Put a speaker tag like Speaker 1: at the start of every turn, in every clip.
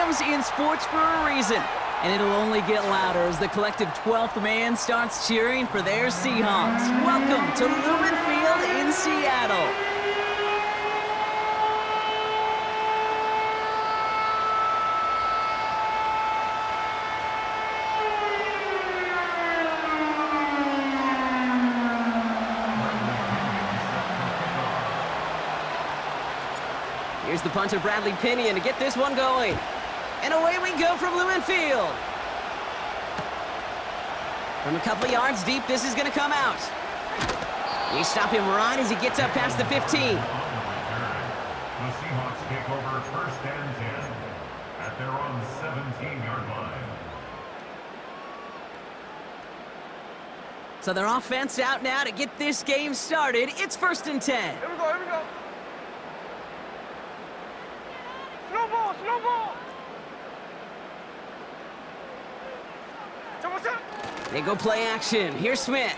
Speaker 1: anthems in sports for a reason, and it'll only get louder as the collective 12th man starts cheering for their Seahawks. Welcome to Lumen Field in Seattle. Here's the punter, Bradley Pinion, to get this one going. And away we go from Lumen Field. From a couple of yards deep, this is going to come out. They stop him right as he gets up past the 15.
Speaker 2: The Seahawks take over first and 10 at their own 17-yard line.
Speaker 1: So their offense out now to get this game started. It's first and 10.
Speaker 3: Here we go, here we go. Slow ball, slow ball.
Speaker 1: They go play action. Here's Smith.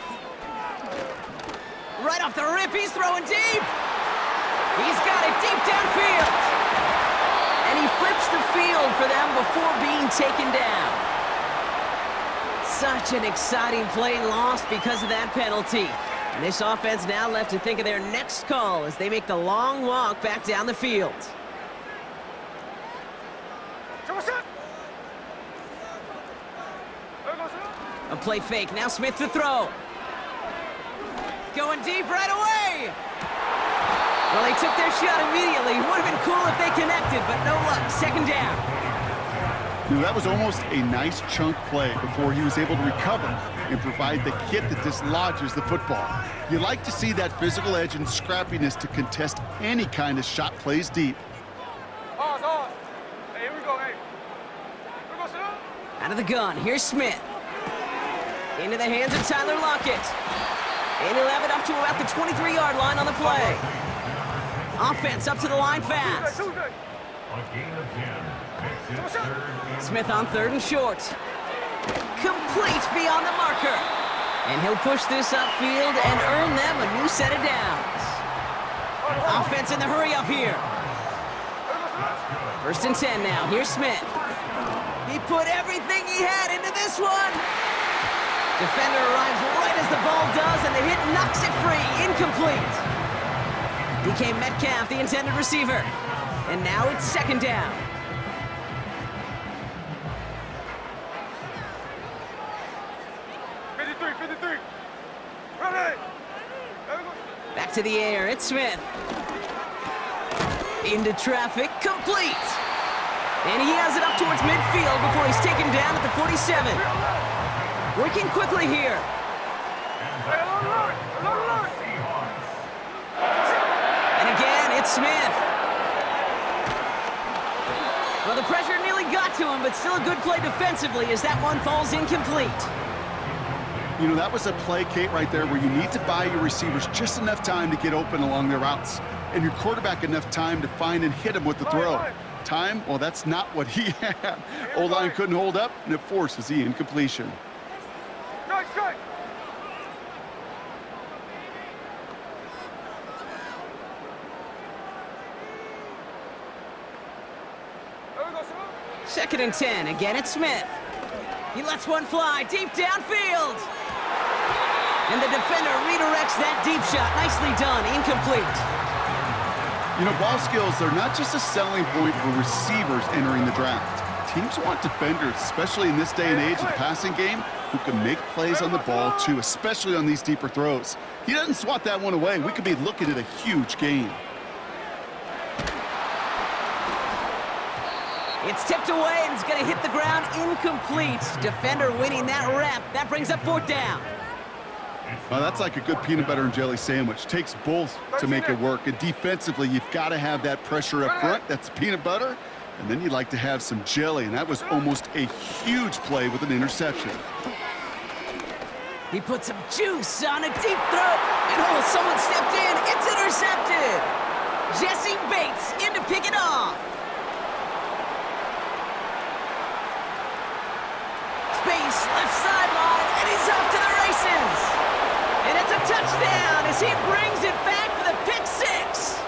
Speaker 1: Right off the rip, he's throwing deep. He's got it deep downfield. And he flips the field for them before being taken down. Such an exciting play lost because of that penalty. And this offense now left to think of their next call as they make the long walk back down the field. A play fake, now Smith to throw. Going deep right away. Well, they took their shot immediately. Would have been cool if they connected, but no luck. Second down.
Speaker 4: That was almost a nice chunk play before he was able to recover and provide the hit that dislodges the football. You like to see that physical edge and scrappiness to contest any kind of shot plays deep.
Speaker 3: Pause. Hey, here we go, hey. Here we go, sit up.
Speaker 1: Out of the gun, here's Smith. Into the hands of Tyler Lockett. And he'll have it up to about the 23-yard line on the play. Offense up to the line fast. Smith on third and short. Complete beyond the marker. And he'll push this upfield and earn them a new set of downs. Offense in the hurry up here. First and 10 now. Here's Smith. He put everything he had into this one. Defender arrives right as the ball does, and the hit knocks it free. Incomplete. DK Metcalf, the intended receiver. And now it's second down. Back to the air, it's Smith. Into traffic, complete. And he has it up towards midfield before he's taken down at the 47. Working quickly here. And again, it's Smith. Well, the pressure nearly got to him, but still a good play defensively as that one falls incomplete.
Speaker 4: You know, that was a play, Kate, right there where you need to buy your receivers just enough time to get open along their routes, and your quarterback enough time to find and hit him with the throw. Time, well, that's not what he had. O-line couldn't hold up, and it forces the incompletion.
Speaker 3: Strike.
Speaker 1: Second and 10. Again, it's Smith. He lets one fly deep downfield. And the defender redirects that deep shot. Nicely done. Incomplete.
Speaker 4: You know, ball skills are not just a selling point for receivers entering the draft. Teams want defenders, especially in this day and age of the passing game, who can make plays on the ball too, especially on these deeper throws. He doesn't swat that one away. We could be looking at a huge gain.
Speaker 1: It's tipped away and it's going to hit the ground incomplete. Defender winning that rep. That brings up fourth down.
Speaker 4: Well, that's like a good peanut butter and jelly sandwich. Takes both to make it work. And defensively, you've got to have that pressure up front. That's peanut butter. And then you'd like to have some jelly. And that was almost a huge play with an interception.
Speaker 1: He put some juice on a deep throw. And oh, someone stepped in. It's intercepted. Jesse Bates in to pick it off. Space, left sideline, and he's off to the races. And it's a touchdown as he brings it back for the pick six.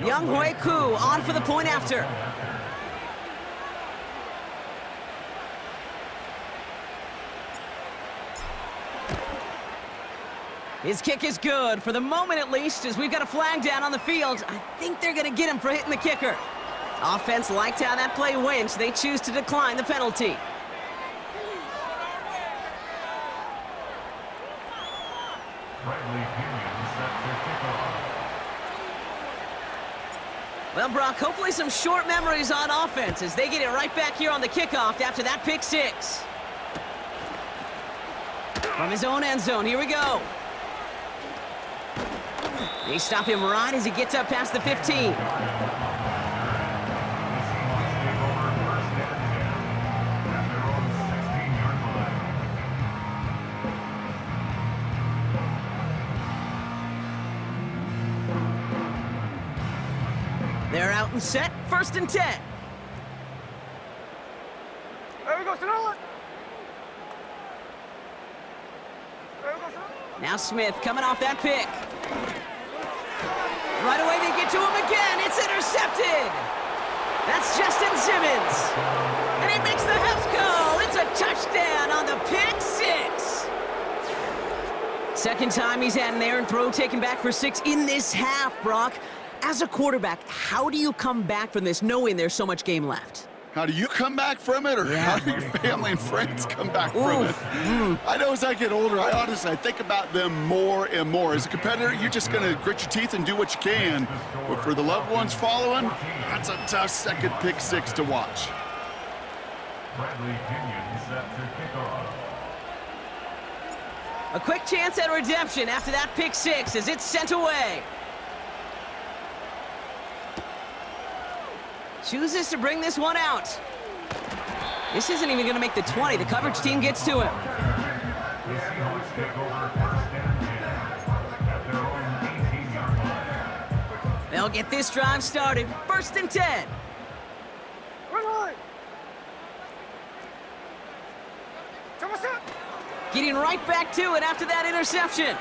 Speaker 1: Young Hui Koo on for the point after. His kick is good, for the moment at least, as we've got a flag down on the field. I think they're going to get him for hitting the kicker. Offense liked how that play went, so they choose to decline the penalty. Well, Brock, hopefully some short memories on offense as they get it right back here on the kickoff after that pick six. From his own end zone, here we go. They stop him right as he gets up past the 15. They're out and set, 1st and 10.
Speaker 3: There we go, Sonoma.
Speaker 1: Now Smith coming off that pick. Right away they get to him again. It's intercepted. That's Justin Simmons. And he makes the house call. It's a touchdown on the pick six. Second time he's had an errant throw taken back for 6 in this half, Brock. As a quarterback, how do you come back from this knowing there's so much game left?
Speaker 4: How do you come back from it, or how do your family and friends come back from it? I know as I get older, I think about them more and more. As a competitor, you're just going to grit your teeth and do what you can. But for the loved ones following, that's a tough second pick six to watch.
Speaker 2: Bradley Kenyon set to kick off.
Speaker 1: A quick chance at redemption after that pick six as it's sent away. Chooses to bring this one out. This isn't even going to make the 20. The coverage team gets to him.
Speaker 2: The Seahawks take over 1st and 10 at their own 18-yard line.
Speaker 1: They'll get this drive started. 1st and 10. Getting right back to it after that interception.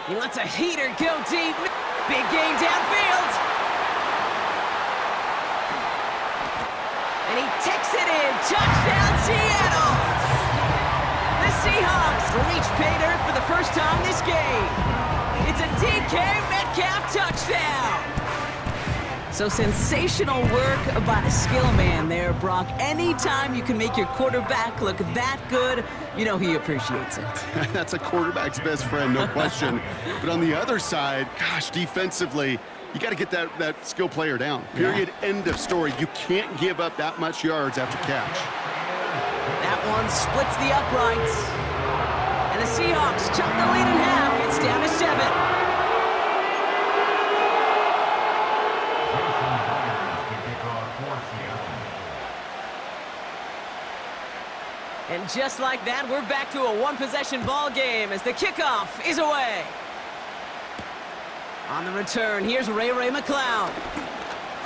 Speaker 1: He lets a heater go deep. Big gain downfield. And he takes it in. Touchdown, Seattle! The Seahawks reach pay dirt for the first time this game. It's a DK Metcalf touchdown. So sensational work by the skill man there, Brock. Anytime you can make your quarterback look that good, you know he appreciates it.
Speaker 4: That's a quarterback's best friend, no question. But on the other side, gosh, defensively, you got to get that skill player down. Period. End of story. You can't give up that much yards after catch.
Speaker 1: That one splits the uprights. And the Seahawks chop the lead in half. It's down to 7. And just like that, we're back to a one-possession ball game as the kickoff is away. On the return, here's Ray McLeod.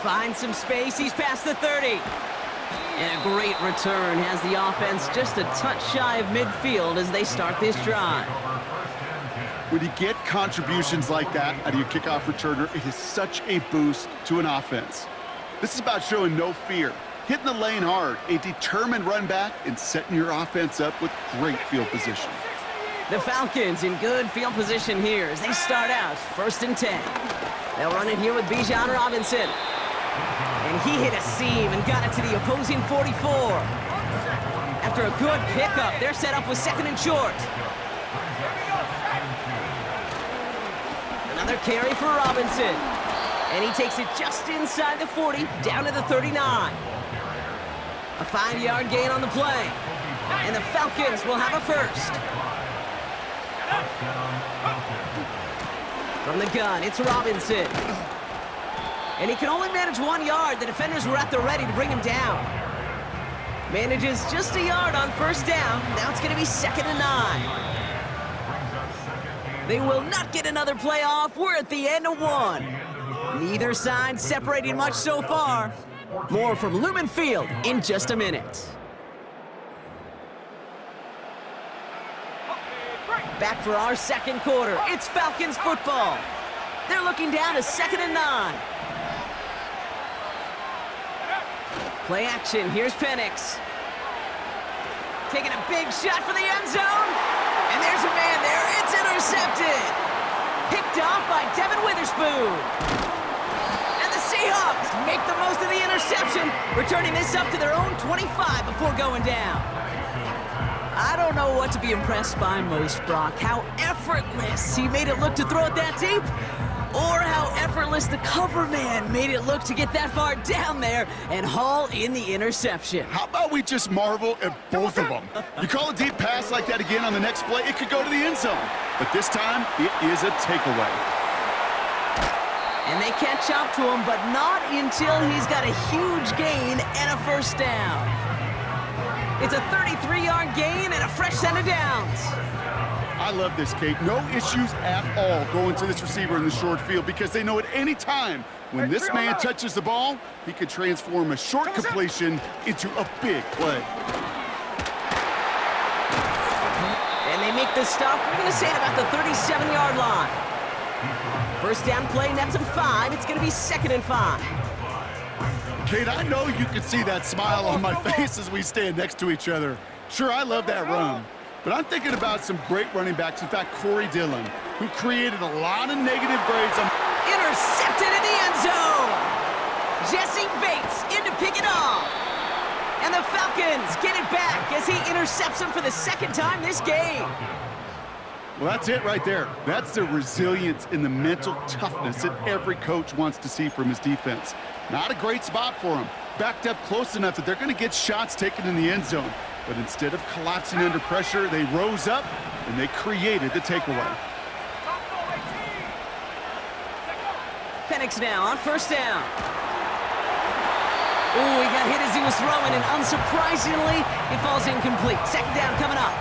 Speaker 1: Finds some space, he's past the 30. And a great return has the offense just a touch shy of midfield as they start this drive.
Speaker 4: When you get contributions like that out of your kickoff returner, it is such a boost to an offense. This is about showing no fear, hitting the lane hard, a determined run back, and setting your offense up with great field position.
Speaker 1: The Falcons in good field position here as they start out 1st and 10. They'll run it here with Bijan Robinson. And he hit a seam and got it to the opposing 44. After a good pickup, they're set up with 2nd and short. Another carry for Robinson. And he takes it just inside the 40, down to the 39. A 5-yard gain on the play. And the Falcons will have a first. From the gun, it's Robinson. And he can only manage 1 yard. The defenders were at the ready to bring him down. Manages just a yard on 1st down. Now it's going to be 2nd and 9. They will not get another play off. We're at the end of 1. Neither side separating much so far. More from Lumen Field in just a minute. Back for our 2nd quarter. It's Falcons football. They're looking down to 2nd and 9. Play action, here's Penix. Taking a big shot for the end zone. And there's a man there, it's intercepted. Picked off by Devin Witherspoon. And the Seahawks make the most of the interception, returning this up to their own 25 before going down. I don't know what to be impressed by most, Brock. How effortless he made it look to throw it that deep, or how effortless the cover man made it look to get that far down there and haul in the interception.
Speaker 4: How about we just marvel at both of them? You call a deep pass like that again on the next play, it could go to the end zone. But this time, it is a takeaway.
Speaker 1: And they catch up to him, but not until he's got a huge gain and a first down. It's a 33-yard gain and a fresh set of downs.
Speaker 4: I love this, Kate. No issues at all going to this receiver in the short field because they know at any time when this man touches the ball, he could transform a short completion into a big play.
Speaker 1: And they make the stop, we're going to say, at about the 37-yard line. First down play, nets them 5. It's going to be 2nd and 5.
Speaker 4: Kate, I know you can see that smile on my face as we stand next to each other. Sure, I love that run. But I'm thinking about some great running backs. In fact, Corey Dillon, who created a lot of negative grades on...
Speaker 1: Intercepted in the end zone! Jesse Bates in to pick it off. And the Falcons get it back as he intercepts him for the 2nd time this game.
Speaker 4: Well, that's it right there. That's the resilience and the mental toughness that every coach wants to see from his defense. Not a great spot for him. Backed up close enough that they're going to get shots taken in the end zone. But instead of collapsing under pressure, they rose up and they created the takeaway.
Speaker 1: Penix now on first down. Ooh, he got hit as he was throwing, and unsurprisingly, it falls incomplete. 2nd down coming up.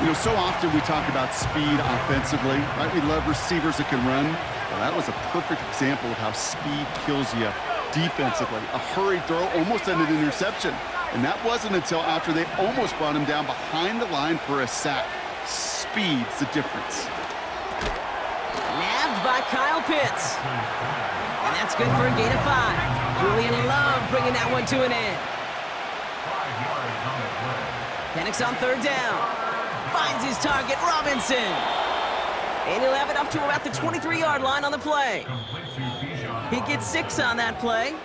Speaker 4: You know, so often we talk about speed offensively, right? We love receivers that can run. Well, that was a perfect example of how speed kills you defensively. A hurried throw, almost ended an interception. And that wasn't until after they almost brought him down behind the line for a sack. Speed's the difference.
Speaker 1: Nabbed by Kyle Pitts. And that's good for a gain of 5. Julian Love bringing that one to an end. Penix on 3rd down. Finds his target, Robinson. And he'll have it up to about the 23-yard line on the play. He gets 6 on that play.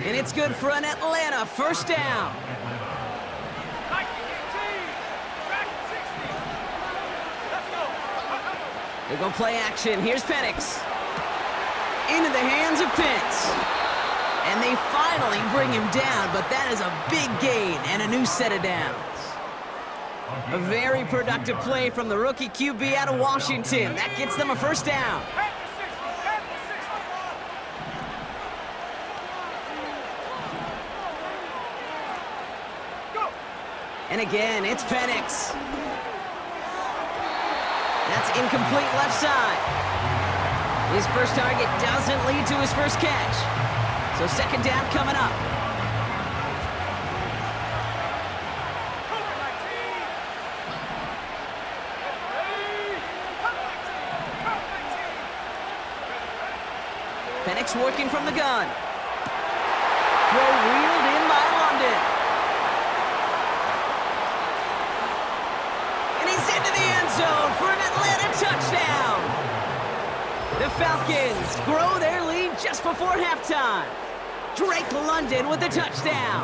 Speaker 1: And it's good for an Atlanta first down. They go play action. Here's Penix. Into the hands of Pitts. And they finally bring him down, but that is a big gain and a new set of downs. A very productive play from the rookie QB out of Washington. That gets them a first down. And again, it's Penix. That's incomplete left side. His first target doesn't lead to his first catch. So 2nd down coming up. Penix working from the gun. Throw wheeled in by London. And he's into the end zone for an Atlanta touchdown. The Falcons grow their lead just before halftime. Drake London with the touchdown.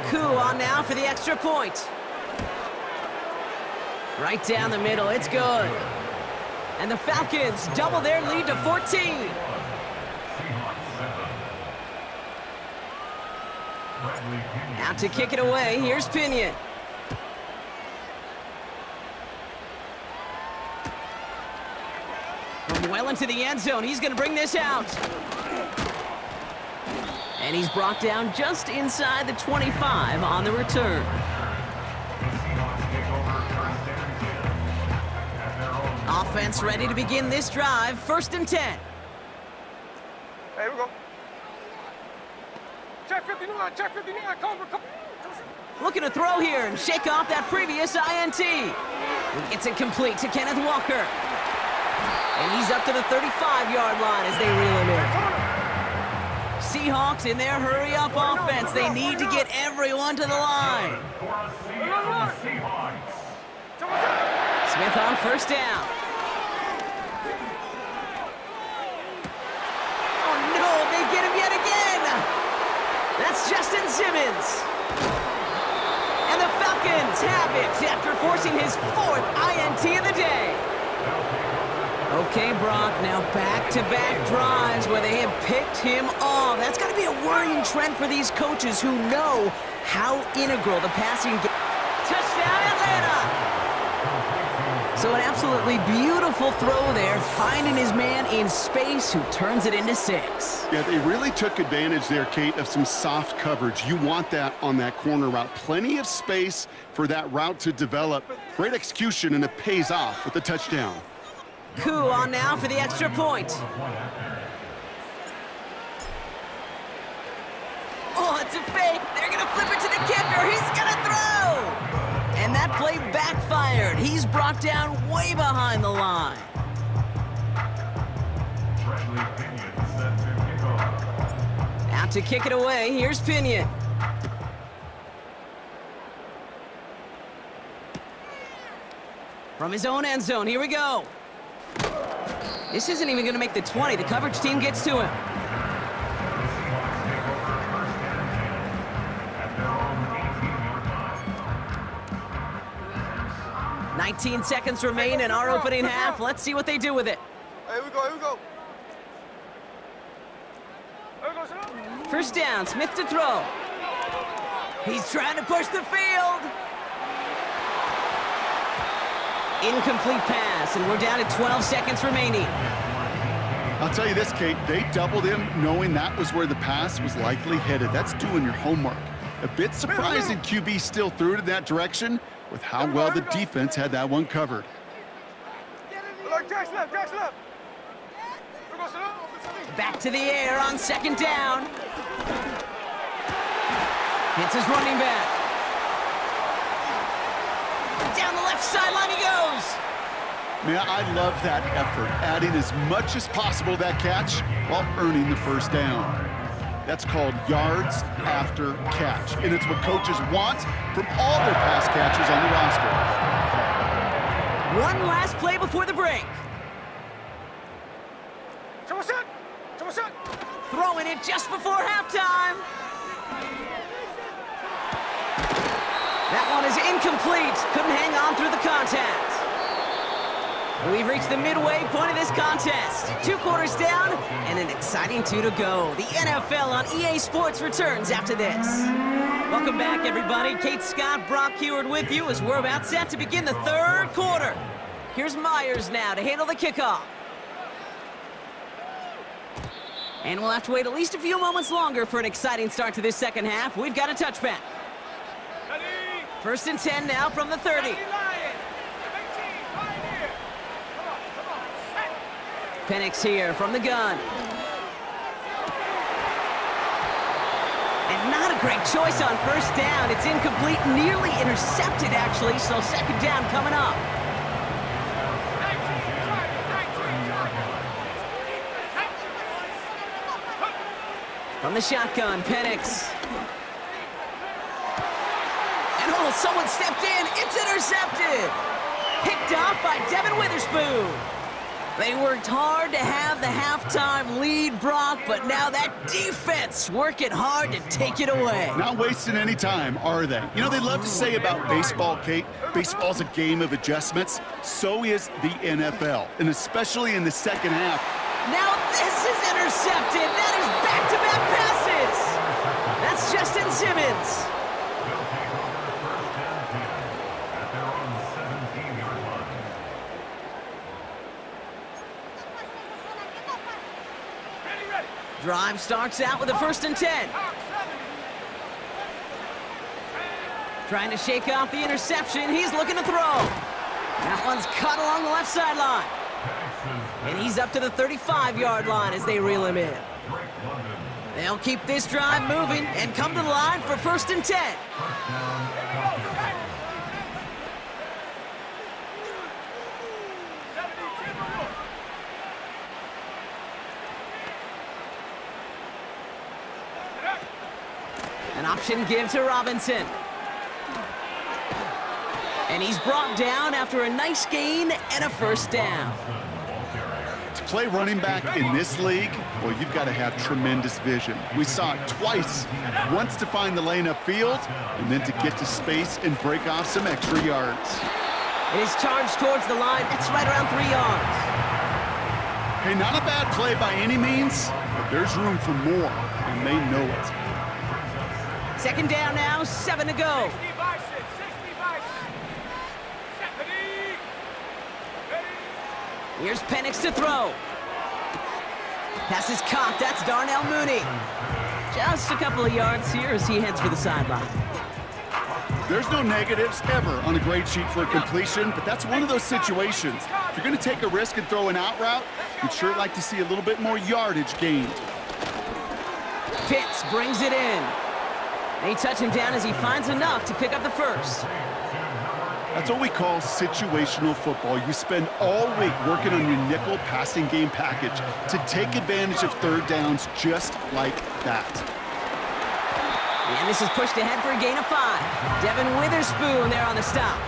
Speaker 1: Koo on now for the extra point. Right down the middle, it's good. And the Falcons double their lead to 14. Out to kick it away, here's Pinion. From well into the end zone, he's gonna bring this out. And he's brought down just inside the 25 on the return. Offense ready to begin this drive, 1st and 10.
Speaker 3: Hey, here we go. Check 59, check 59, come on.
Speaker 1: Looking to throw here and shake off that previous INT. He gets it complete to Kenneth Walker. And he's up to the 35-yard line as they reel him in. Seahawks in their hurry-up offense. They need to get everyone to the line.
Speaker 2: For a Seattle Seahawks.
Speaker 1: Smith on first down. Oh no, they get him yet again. That's Justin Simmons. And the Falcons have it after forcing his 4th INT of the day. Okay, Brock, now back-to-back drives where they have picked him off. That's got to be a worrying trend for these coaches who know how integral the passing game. Touchdown, Atlanta! So an absolutely beautiful throw there, finding his man in space who turns it into 6.
Speaker 4: Yeah, they really took advantage there, Kate, of some soft coverage. You want that on that corner route. Plenty of space for that route to develop. Great execution, and it pays off with the touchdown.
Speaker 1: Coup on now for the extra point. Oh, it's a fake. They're going to flip it to the kicker. He's going to throw. And that play backfired. He's brought down way behind the line. Out to kick it away. Here's Pinion. From his own end zone. Here we go. This isn't even going to make the 20. The coverage team gets to him. 19 seconds remain in our opening half. Let's see what they do with it.
Speaker 3: Here we go, here we go. Here we go, sir.
Speaker 1: First down, Smith to throw. He's trying to push the field. Incomplete pass, and we're down to 12 seconds remaining.
Speaker 4: I'll tell you this, Kate, they doubled him knowing that was where the pass was likely headed. That's doing your homework. A bit surprising QB still threw it in that direction with how well the defense had that one covered.
Speaker 1: Back to the air on second down. Hits his running back. Down the left sideline he goes.
Speaker 4: Man, I love that effort, adding as much as possible to that catch while earning the first down. That's called yards after catch, and it's what coaches want from all their pass catchers on the roster.
Speaker 1: One last play before the break. Throwing it just before halftime. That one is incomplete. Couldn't hang on through the contact. We've reached the midway point of this contest. 2 quarters down and an exciting 2 to go. The NFL on EA Sports returns after this. Welcome back, everybody. Kate Scott, Brock Heward with you as we're about set to begin the 3rd quarter. Here's Myers now to handle the kickoff. And we'll have to wait at least a few moments longer for an exciting start to this second half. We've got a touchback. First and 10 now from the 30. Penix here from the gun. And not a great choice on first down. It's incomplete, nearly intercepted actually, so second down coming up. From the shotgun, Penix. And oh, someone stepped in. It's intercepted. Picked off by Devin Witherspoon. They worked hard to have the halftime lead, Brock, but now that defense working hard to take it away.
Speaker 4: Not wasting any time, are they? You know, they love to say about baseball, Kate, baseball's a game of adjustments. So is the NFL, and especially in the second half.
Speaker 1: Now this is intercepted. That is back-to-back passes. That's Justin Simmons. Drive starts out with a first and 10. Trying to shake off the interception. He's looking to throw. That one's cut along the left sideline. And he's up to the 35-yard line as they reel him in. They'll keep this drive moving and come to the line for first and 10. An option give to Robinson. And he's brought down after a nice gain and a first down.
Speaker 4: To play running back in this league, well, you've got to have tremendous vision. We saw it twice, once to find the lane upfield, and then to get to space and break off some extra yards.
Speaker 1: It is charged towards the line. It's right around 3 yards.
Speaker 4: Hey, not a bad play by any means, but there's room for more, and they know it.
Speaker 1: Second down now, 7 to go.
Speaker 3: 60 by 6, 60 by 6. Ready?
Speaker 1: Here's Penix to throw. Pass is caught. That's Darnell Mooney. Just a couple of yards here as he heads for the sideline.
Speaker 4: There's no negatives ever on a grade sheet for a completion, but that's one of those situations. If you're going to take a risk and throw an out route, you'd sure like to see a little bit more yardage gained.
Speaker 1: Pitts brings it in. They touch him down as he finds enough to pick up the first.
Speaker 4: That's what we call situational football. You spend all week working on your nickel passing game package to take advantage of third downs just like that.
Speaker 1: And this is pushed ahead for a gain of 5. Devin Witherspoon there on the stop.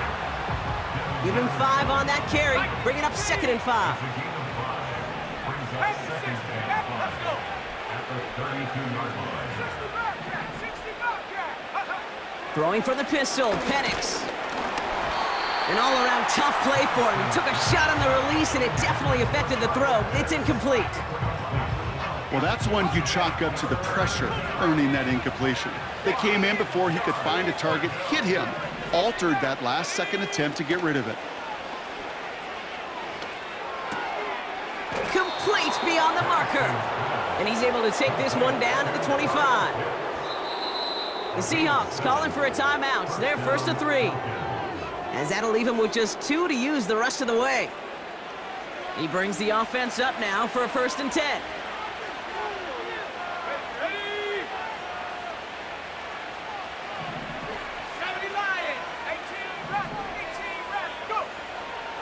Speaker 1: Give him 5 on that carry. Bring it up 2nd and 5. Throwing for the pistol, Penix. An all-around tough play for him. He took a shot on the release, and it definitely affected the throw. It's incomplete.
Speaker 4: Well, that's one you chalk up to the pressure earning that incompletion. They came in before he could find a target, hit him, altered that last-second attempt to get rid of it.
Speaker 1: Complete beyond the marker. And he's able to take this one down to the 25. The Seahawks calling for a timeout. They're 1st and 3. As that'll leave him with just 2 to use the rest of the way. He brings the offense up now for a 1st and 10.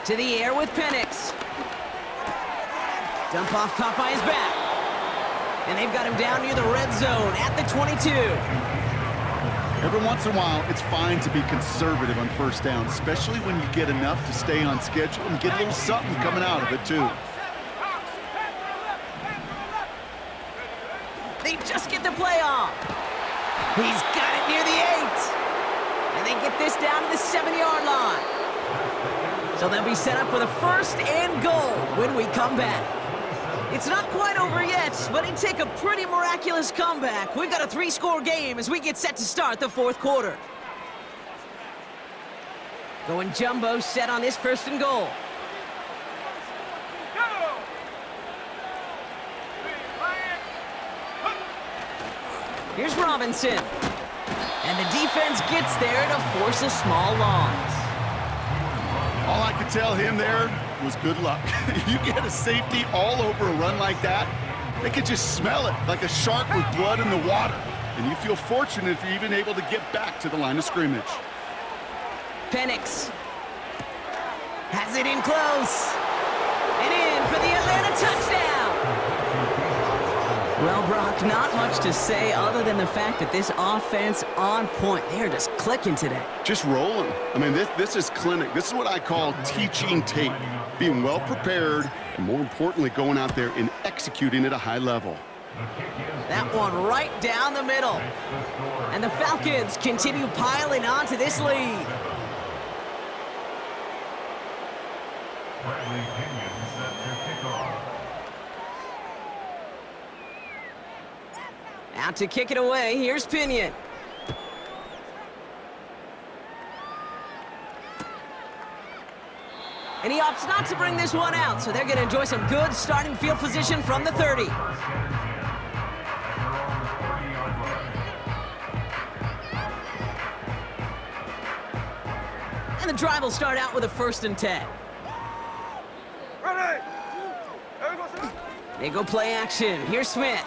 Speaker 1: To the air with Penix. Dump off caught by his back. And they've got him down near the red zone at the 22.
Speaker 4: Every once in a while, it's fine to be conservative on first down, especially when you get enough to stay on schedule and get a little something coming out of it, too.
Speaker 1: They just get the play off. He's got it near the 8. And they get this down to the 7-yard line. So they'll be set up with a 1st and goal when we come back. It's not quite over yet, but it'd take a pretty miraculous comeback. We've got a 3-score game as we get set to start the 4th quarter. Going jumbo set on this 1st and goal. Here's Robinson. And the defense gets there to force a small loss.
Speaker 4: All I could tell him there was good luck. You get a safety all over a run like that, they could just smell it like a shark with blood in the water. And you feel fortunate if you're even able to get back to the line of scrimmage.
Speaker 1: Penix has it in close. And in for the Atlanta touchdown. Well, Brock, not much to say other than the fact that this offense on point. They're just clicking today.
Speaker 4: Just rolling. I mean, this is clinic. This is what I call teaching tape. Being well prepared, and more importantly, going out there and executing at a high level.
Speaker 1: That one right down the middle. And the Falcons continue piling on to this lead. Out to kick it away, here's Pinion. And he opts not to bring this one out, so they're going to enjoy some good starting field position from the 30. And the drive will start out with a 1st and 10.
Speaker 3: Ready?
Speaker 1: They go play action. Here's Smith.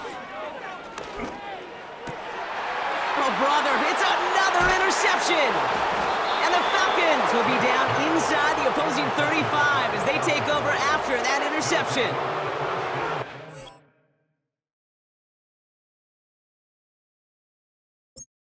Speaker 1: Oh, brother, it's another interception. And the Falcons will be down inside the opposing 35 as they take over after that interception.